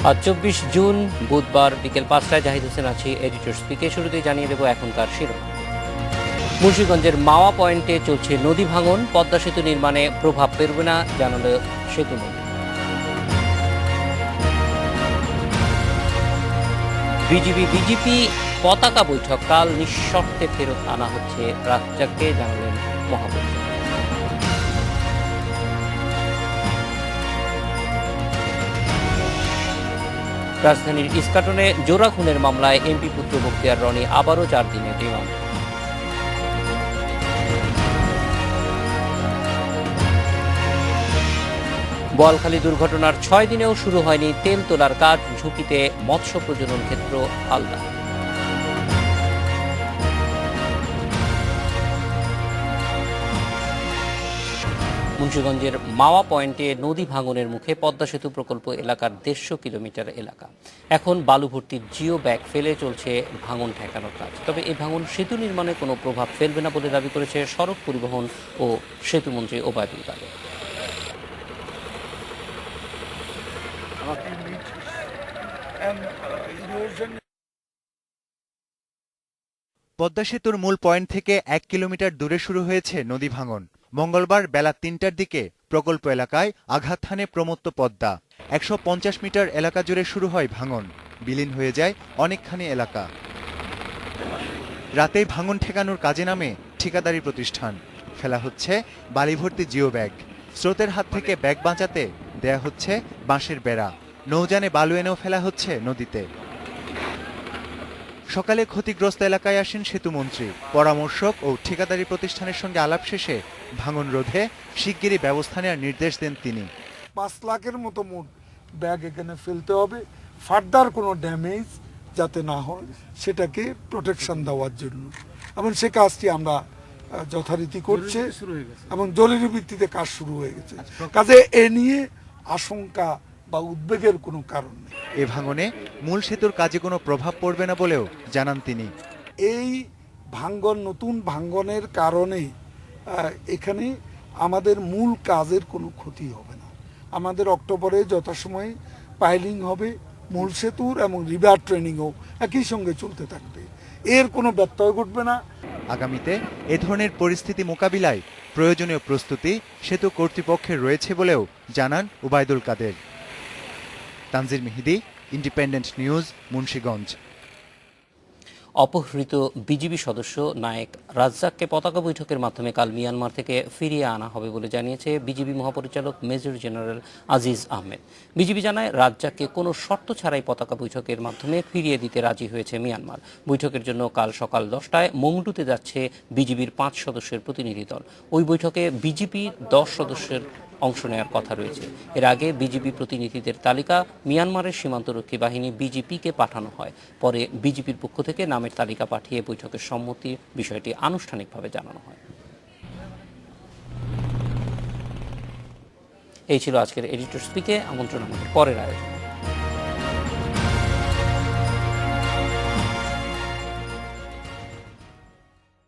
আজ ২৪ জুন বুধবার বিকেল ৫টায় জাহিদ হোসেন আছি এডিটর স্পিকে। শুরুতেই জানিয়ে দেব এখনকার শিরোনাম। মুন্সিগঞ্জের মাওয়া পয়েন্টে চলছে নদী ভাঙন, পদ্মা সেতু নির্মাণে প্রভাব পড়বে না জানাল সেতুমন্ত্রী। বিজেপি পতাকা বৈঠক কাল নিঃশর্তে ফেরত আনা হচ্ছে রাজ্জাককে জানালেন মহাপরিচালক। রাজধানীর ইস্কাটনে জোড়া খুনের মামলায় এমপি পুত্র বখতিয়ার রনি আবারও ৪ দিনের রিমান্ড। বোয়ালখালী দুর্ঘটনার ৬ দিনেও শুরু হয়নি তেল তোলার কাজ, ঝুঁকিতে মৎস্য প্রজনন ক্ষেত্র আলদা। মুন্সিগঞ্জের মাওয়া পয়েন্টে নদী ভাঙনের মুখে পদ্মা সেতু প্রকল্প এলাকার ১৫০ কিলোমিটার এলাকা এখন বালু ভর্তি জিও ব্যাগ ফেলে চলছে ভাঙন ঠেকানোর কাজ। তবে এই ভাঙন সেতু নির্মাণে কোনো প্রভাব ফেলবে না বলে দাবি করেছে সড়ক পরিবহন ও সেতুমন্ত্রী ওবায়দুল কাদের। পদ্মা সেতুর মূল পয়েন্ট থেকে ১ কিলোমিটার দূরে শুরু হয়েছে নদী ভাঙন। মঙ্গলবার বেলা ৩টার দিকে প্রকল্প এলাকায় আঘাত হানে প্রমত্ত পদ্মা। ১৫০ মিটার এলাকা জুড়ে শুরু হয় ভাঙন, বিলীন হয়ে যায় অনেকখানি এলাকা। রাতেই ভাঙন ঠেকানোর কাজে নামে ঠিকাদারি প্রতিষ্ঠান। ফেলা হচ্ছে বালিভর্তি জিও ব্যাগ। স্রোতের হাত থেকে ব্যাগ বাঁচাতে দেয়া হচ্ছে বাঁশের বেড়া। নৌযানে বালু এনেও ফেলা হচ্ছে নদীতে। সকালে ক্ষতিগ্রস্ত এলাকায় আসেন সেতুমন্ত্রী। পরামর্শক ও ঠিকাদারি প্রতিষ্ঠানের সঙ্গে আলাপ শেষে ভাঙন রোধে শিগগিরই ব্যবস্থা নেওয়ার নির্দেশ দেন তিনি। ৫ লাখের মতো মোট ব্যাগ এখানে ফেলতে হবে, ফার্দার কোনো ড্যামেজ যাতে না হয় সেটাকে প্রোটেকশন দেওয়ার জন্য, এবং সে কাজটি আমরা যথারীতি করছে এবং জরুরি ভিত্তিতে কাজ শুরু হয়ে গেছে। কাজে এ নিয়ে আশঙ্কা বা উদ্বেগের কোনো কারণ নেই। এ ভাঙনে মূল সেতুর কাজে কোনো প্রভাব পড়বে না বলেও জানান তিনি। এই ভাঙ্গন, নতুন ভাঙ্গনের কারণে এখানে আমাদের মূল কাজের কোনো ক্ষতি হবে না। আমাদের অক্টোবরে যথাসময়ে পাইলিং হবে, মূল সেতুর এবং রিভার ট্রেনিংও একই সঙ্গে চলতে থাকবে, এর কোনো ব্যত্যয় ঘটবে না। আগামীতে এ ধরনের পরিস্থিতি মোকাবিলায় প্রয়োজনীয় প্রস্তুতি সেতু কর্তৃপক্ষের রয়েছে বলেও জানান ওবায়দুল কাদের। তানজির মেহেদি, ইন্ডিপেন্ডেন্ট নিউজ, মুন্সিগঞ্জ। অপহৃত বিজিবি সদস্য নায়েক রাজ্জাককে পতাকা বৈঠকের মাধ্যমে কাল মিয়ানমার থেকে ফিরিয়ে আনা হবে বলে জানিয়েছে বিজিবি মহাপরিচালক major general Aziz Ahmed. BGB জানায় রাজ্জাককে কোনো শর্ত ছাড়াই পতাকা বৈঠকের মাধ্যমে ফিরিয়ে দিতে রাজি হয়েছে মিয়ানমার। বৈঠকের জন্য কাল সকাল 10টায় মংডুতে যাচ্ছে বিজিবির ৫ সদস্যের প্রতিনিধি দল। ওই বৈঠকে বিজিবির ১০ সদস্যের অংশ নেওয়ার কথা রয়েছে। এর আগে বিজিবি প্রতিনিধিদের তালিকা মিয়ানমারের সীমান্তরক্ষী বাহিনী বিজিপিকে পাঠানো হয়। পরে বিজিপির পক্ষ থেকে নামের তালিকা পাঠিয়ে বৈঠকের সম্মতির বিষয়টি আনুষ্ঠানিকভাবে জানানো হয়। এই ছিল আজকের এডিটর স্পিকে। আমন্ত্রণ আমাদের পরের আয়োজন।